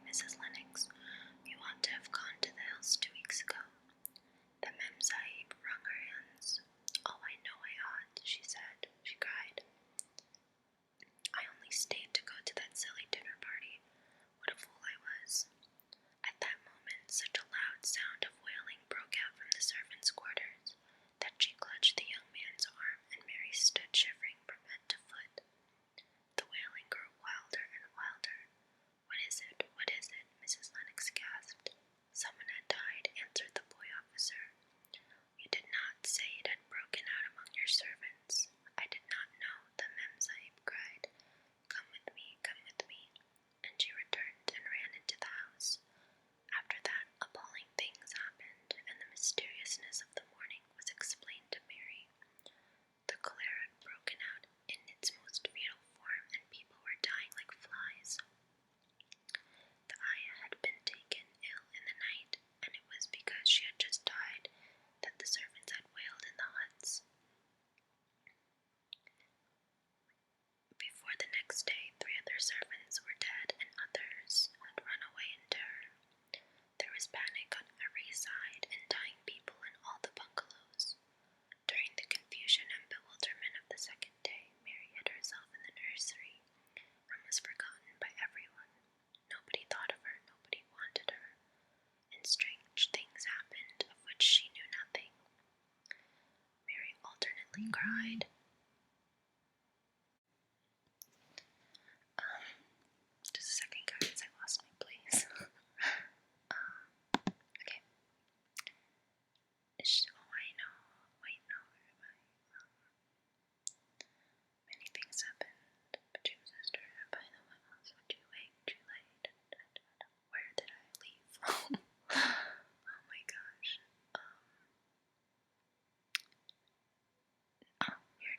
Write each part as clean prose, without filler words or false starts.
Mrs. Lennox. You ought to have gone to the hills 2 weeks ago. The Mem Sahib wrung her hands. Oh, I know I ought, she said. She cried. I only stayed to go to that silly dinner party. What a fool I was. At that moment, such a loud sound of wailing broke out from the servants' quarters that she clutched the young man's arm, and Mary stood shivering from head to foot. The wailing grew wilder and wilder. What is it? What is it? Mrs. Lennox gasped. Someone had died, answered the boy officer. You did not say it had broken out among your servants. I did not know, the Mem Sahib cried. Come with me, and she returned and ran into the house. After that, appalling things happened, and the mysteriousness of the morning was explained to Mary. The cholera had broken out in its most fatal form, and people were dying like flies. The ayah had been taken ill in the night, and it was because she had just died that the servants had wailed in the huts. Before the next day, 3 other servants were dead, and others had run away in terror. There was panic on every side, and dying people in all the bungalows. During the confusion and bewilderment of the second day, Mary hid herself in the nursery and was forgotten by everyone. Nobody thought of her, nobody wanted her, and strange things happened of which she knew nothing. Mary alternately cried. Just a second, guys, I lost my place. Okay. Wait, no, many things happened, but she was sister, and by the way, also too late, where did I leave? Oh my gosh. Here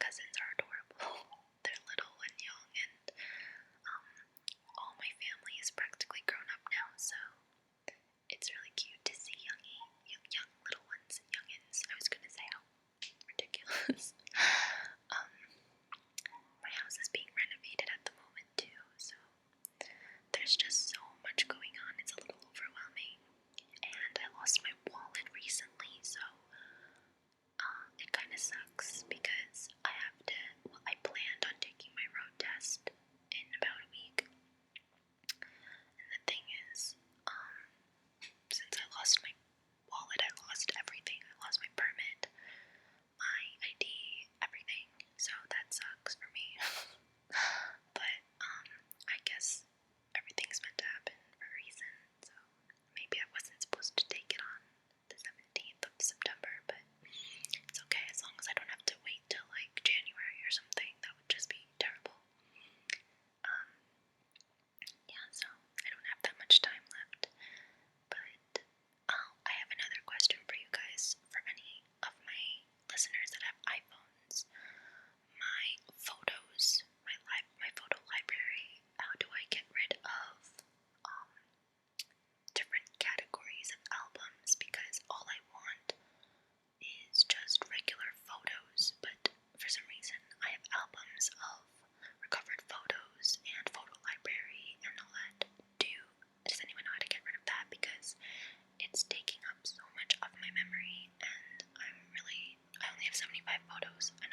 cousins are adorable. They're little and young, and all my family is practically grown up now, so it's really cute to see young little ones, youngins. I was gonna say how ridiculous. My house is being renovated at the moment too, so there's just so much going on. It's a little overwhelming, and I lost my wallet recently, so it kind of sucks because I have to. Well, I planned on taking my road test in about a week, and the thing is, since I lost my wallet, I lost everything. I lost my permit, my ID, everything. So that sucks for me. But I guess everything's meant to happen for a reason. So maybe I wasn't supposed to take it on the 17th of September, but it's okay as long as I don't have to wait till like January or something. That would just be terrible. Yeah, so I don't have that much time left. But I have another question for you guys. For any of my listeners that have iPhones, my photos, my photo library, how do I get rid of different categories of albums? Because all I want is just regular photos, but for some reason I have albums of recovered photos and photo library and all that. Does anyone know how to get rid of that? Because it's taking up so much of my memory, and I only have 75 photos, and